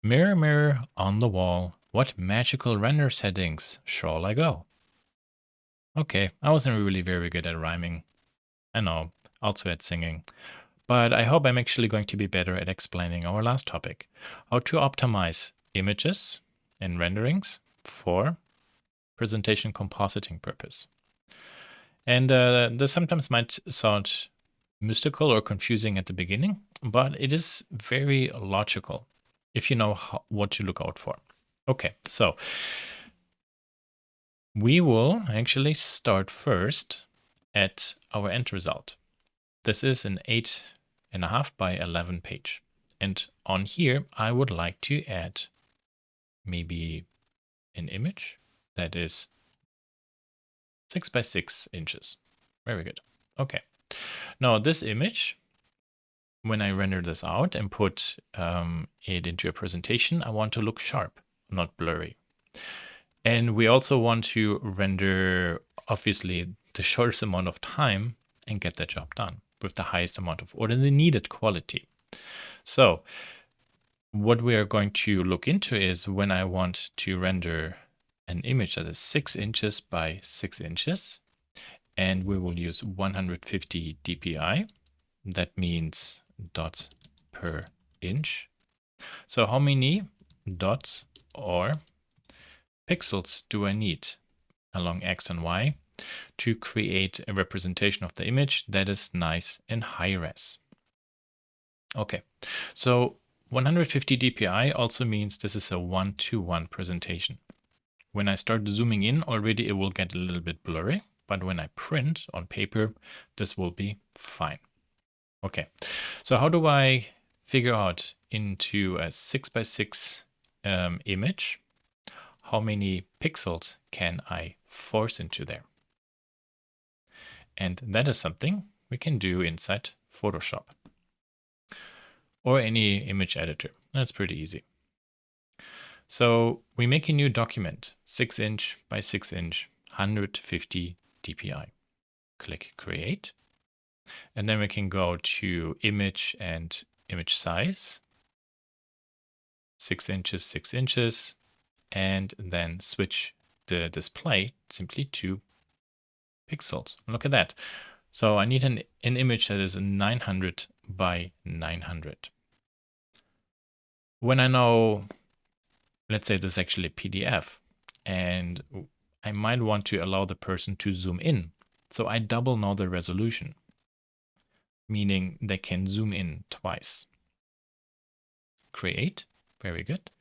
Mirror, mirror on the wall, what magical render settings shall I go? Okay, I wasn't really very good at rhyming. I know, also at singing. But I hope I'm actually going to be better at explaining our last topic, how to optimize images and renderings for presentation compositing purpose. And this sometimes might sound mystical or confusing at the beginning, but it is very logical if you know what to look out for. Okay, so we will actually start first at our end result. This is an 8.5 by 11 page. And on here, I would like to add maybe an image that is 6 by 6 inches. Very good. Okay. Now this image, when I render this out and put it into a presentation, I want to look sharp, not blurry. And we also want to render, obviously, the shortest amount of time and get the job done with the highest amount of, or the needed quality. So what we are going to look into is when I want to render an image that is 6 inches by 6 inches, and we will use 150 dpi. That means dots per inch. So how many dots or pixels do I need along X and Y to create a representation of the image that is nice and high res? Okay, so 150 dpi also means this is a 1:1 presentation. When I start zooming in already, it will get a little bit blurry, but when I print on paper, this will be fine. Okay, so how do I figure out into a 6 by 6 image, how many pixels can I force into there? And that is something we can do inside Photoshop or any image editor. That's pretty easy. So we make a new document, 6 inch by 6 inch, 150 dpi. Click create. And then we can go to image and image size, 6 inches, 6 inches, and then switch the display simply to pixels. Look at that. So I need an image that is 900 by 900. When I know, let's say this is actually a PDF, and I might want to allow the person to zoom in. So I double now the resolution, meaning they can zoom in twice. Create, very good.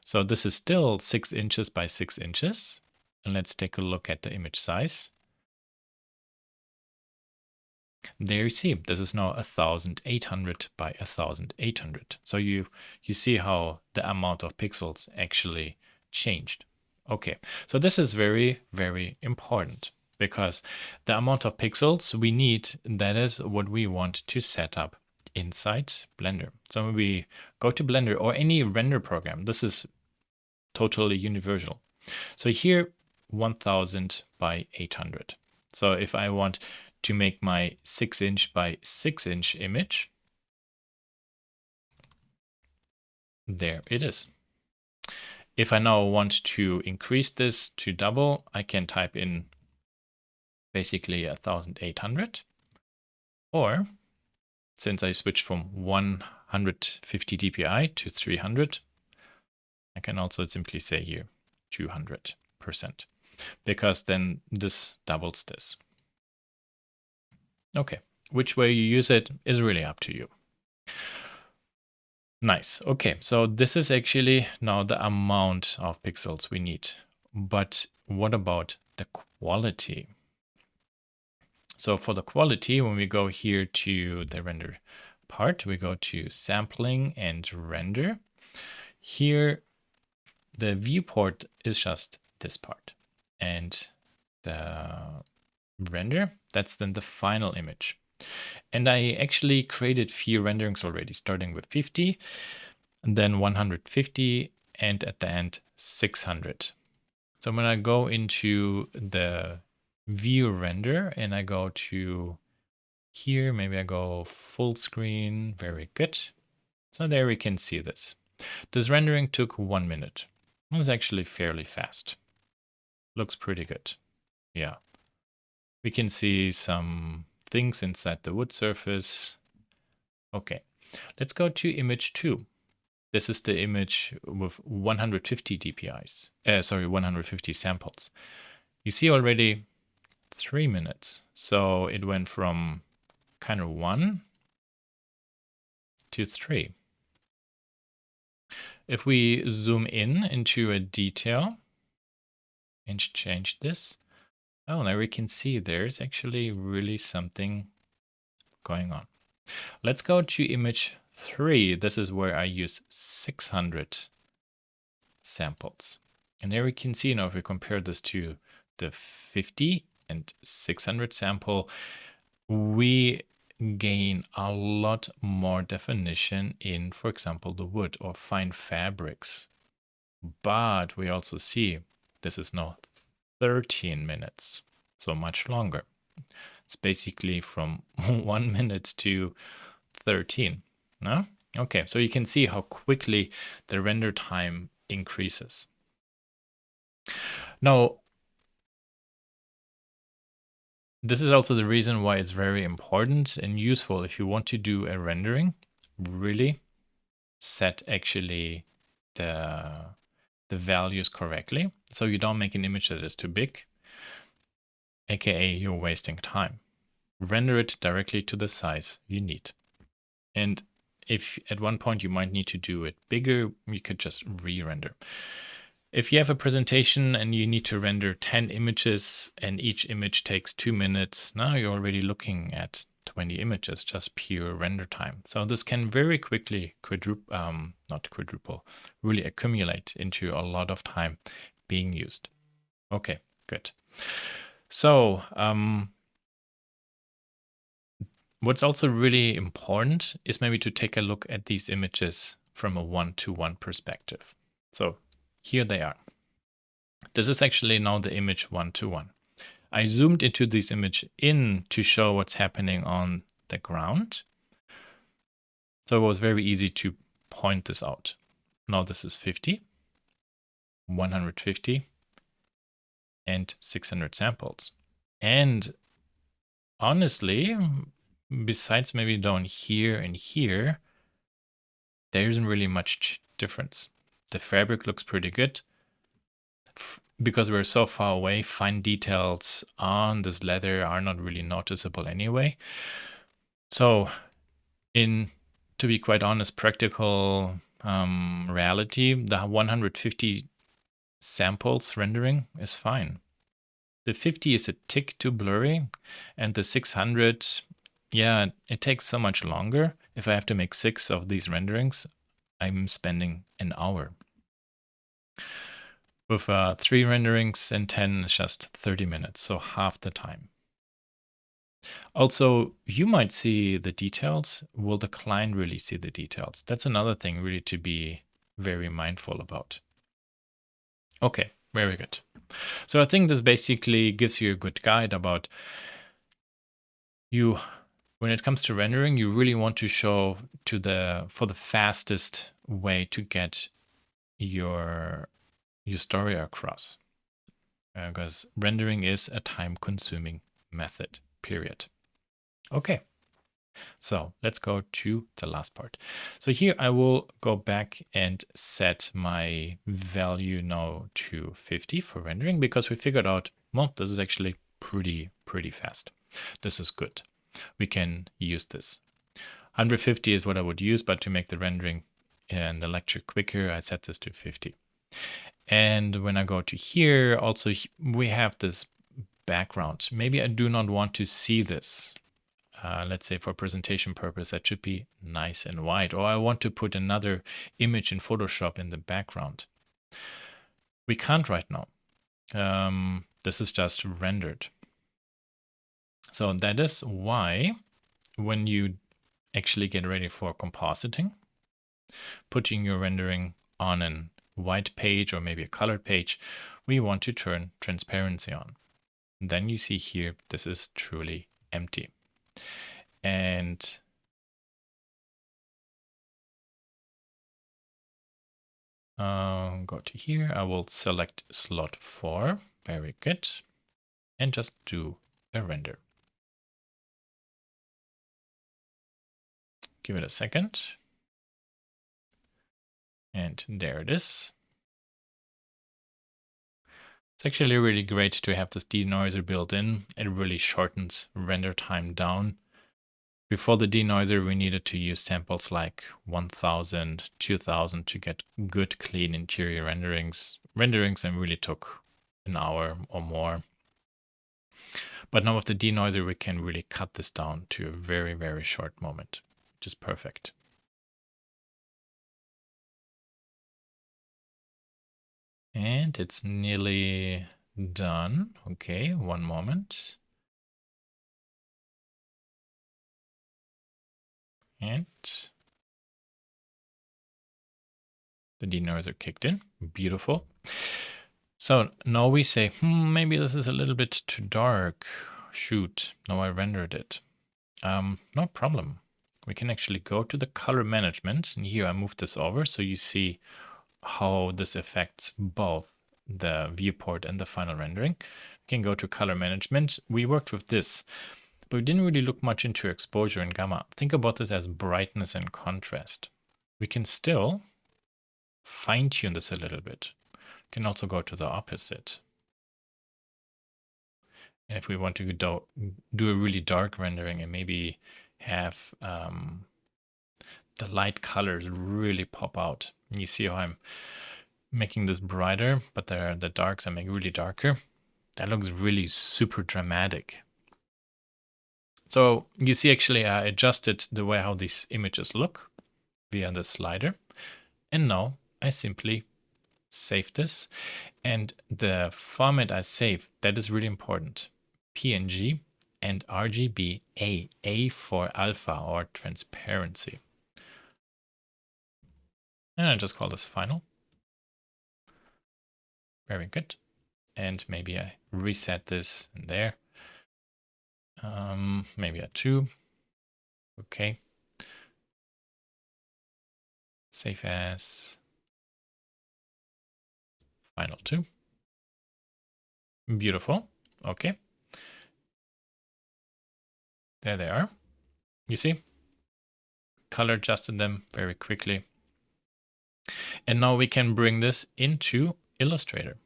So this is still 6 inches by 6 inches. And let's take a look at the image size. There you see, this is now 1800 by 1800. So you see how the amount of pixels actually changed. Okay, so this is very, very important because the amount of pixels we need, that is what we want to set up inside Blender. So when we go to Blender or any render program, this is totally universal. So here, 1000 by 800. So if I want to make my 6 inch by 6 inch image, there it is. If I now want to increase this to double, I can type in basically 1800. Or since I switched from 150 dpi to 300, I can also simply say here 200%, because then this doubles this. Okay, which way you use it is really up to you. Nice. Okay, so this is actually now the amount of pixels we need. But what about the quality? So for the quality, when we go here to the render part, we go to sampling and render. Here, the viewport is just this part. And the render, that's then the final image. And I actually created few renderings already, starting with 50, and then 150, and at the end 600. So when I go into the view render and I go to here, maybe I go full screen, very good. So there we can see this. This rendering took 1 minute. It was actually fairly fast. Looks pretty good. Yeah. We can see some things inside the wood surface. Okay, let's go to image 2. This is the image with 150 DPIs. 150 samples. You see already 3 minutes. So it went from kind of 1 to 3. If we zoom in into a detail and change this, oh, now we can see there's actually really something going on. Let's go to image 3. This is where I use 600 samples. And there we can see now if we compare this to the 50 and 600 sample, we gain a lot more definition in, for example, the wood or fine fabrics. But we also see this is now 13 minutes, so much longer. It's basically from 1 minute to 13. No? Okay, so you can see how quickly the render time increases. Now, this is also the reason why it's very important and useful if you want to do a rendering, really set actually the values correctly so you don't make an image that is too big, aka you're wasting time. Render it directly to the size you need. And if at one point you might need to do it bigger, you could just re-render. If you have a presentation and you need to render 10 images and each image takes 2 minutes, now you're already looking at 20 images, just pure render time. So this can very quickly really accumulate into a lot of time being used. Okay, good. So what's also really important is maybe to take a look at these images from a one-to-one perspective. So here they are. This is actually now the image one-to-one. I zoomed into this image in to show what's happening on the ground. So it was very easy to point this out. Now this is 50, 150, and 600 samples. And honestly, besides maybe down here and here, there isn't really much difference. The fabric looks pretty good. Because we're so far away, fine details on this leather are not really noticeable anyway. So to be quite honest, practical reality, the 150 samples rendering is fine. The 50 is a tick too blurry, and the 600, yeah, it takes so much longer. If I have to make 6 of these renderings, I'm spending an hour. With 3 renderings and 10, it's just 30 minutes, so half the time. Also, you might see the details. Will the client really see the details? That's another thing really to be very mindful about. Okay, very good. So I think this basically gives you a good guide about when it comes to rendering, you really want to show for the fastest way to get your story across. Because rendering is a time-consuming method, period. Okay, so let's go to the last part. So here I will go back and set my value now to 50 for rendering because we figured out, well, this is actually pretty fast. This is good. We can use this. 150 is what I would use, but to make the rendering and the lecture quicker, I set this to 50. And when I go to here, also we have this background. Maybe I do not want to see this. Let's say for presentation purpose, that should be nice and white. Or I want to put another image in Photoshop in the background. We can't right now. This is just rendered. So that is why when you actually get ready for compositing, putting your rendering on a white page or maybe a colored page, we want to turn transparency on. Then you see here, this is truly empty. And Go to here. I will select slot 4. Very good. And just do a render. Give it a second. And there it is. It's actually really great to have this denoiser built in. It really shortens render time down. Before the denoiser, we needed to use samples like 1000, 2000 to get good, clean interior renderings. Renderings and really took an hour or more. But now with the denoiser, we can really cut this down to a very, very short moment, which is perfect. And it's nearly done. Okay, one moment. And the denoiser kicked in. Beautiful. So now we say, maybe this is a little bit too dark. Shoot, now I rendered it. No problem. We can actually go to the color management. And here I moved this over so you see how this affects both the viewport and the final rendering. We can go to color management. We worked with this, but we didn't really look much into exposure and gamma. Think about this as brightness and contrast. We can still fine tune this a little bit. We can also go to the opposite. And if we want to do a really dark rendering and maybe have the light colors really pop out. You see how I'm making this brighter, but the darks I make really darker. That looks really super dramatic. So you see actually I adjusted the way how these images look via the slider. And now I simply save this. And the format I save, that is really important. PNG and RGB A for alpha or transparency. And I just call this final. Very good. And maybe I reset this in there. Maybe a 2. Okay. Save as final 2. Beautiful. Okay. There they are. You see? Color adjusted them very quickly. And now we can bring this into Illustrator.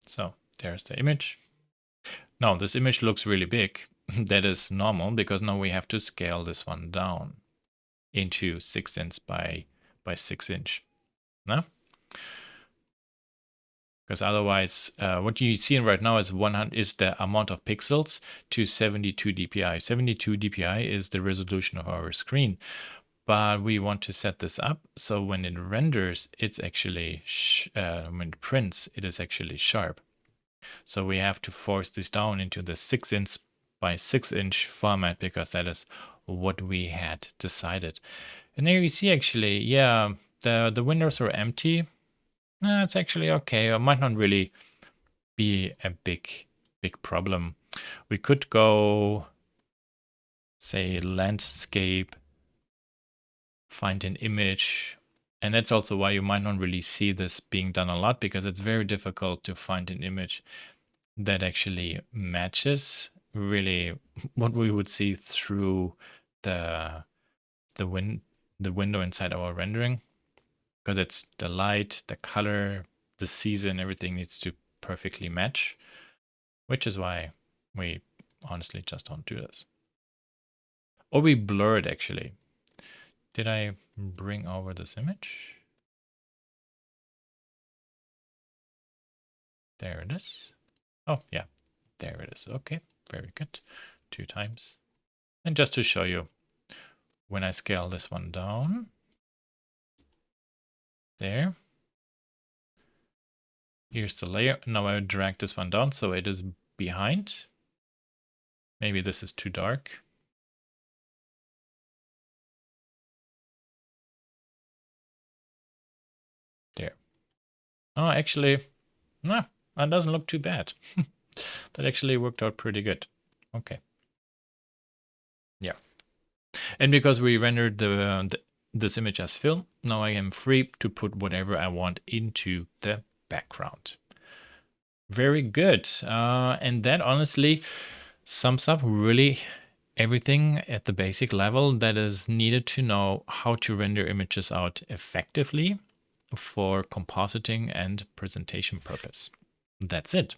So there's the image. Now this image looks really big. That is normal because now we have to scale this one down into 6 inch by 6 inch. No? Because otherwise, what you see right now is 100 is the amount of pixels to 72 dpi. 72 dpi is the resolution of our screen. But we want to set this up so when it renders, it's actually, when it prints, it is actually sharp. So we have to force this down into the 6 inch by 6 inch format because that is what we had decided. And there you see actually, yeah, the windows are empty. It's actually okay. It might not really be a big problem. We could go, say, landscape, find an image. And that's also why you might not really see this being done a lot because it's very difficult to find an image that actually matches really what we would see through the window inside our rendering, because it's the light, the color, the season, everything needs to perfectly match, which is why we honestly just don't do this. Or we blur it actually. Did I bring over this image? There it is. Oh, yeah, there it is. Okay, very good. 2 times. And just to show you, when I scale this one down, there, here's the layer. Now I drag this one down so it is behind. Maybe this is too dark. There. Oh, actually, no, that doesn't look too bad. That actually worked out pretty good. Okay. Yeah. And because we rendered this image as fill, now I am free to put whatever I want into the background. Very good. And that honestly sums up really everything at the basic level that is needed to know how to render images out effectively for compositing and presentation purpose. That's it.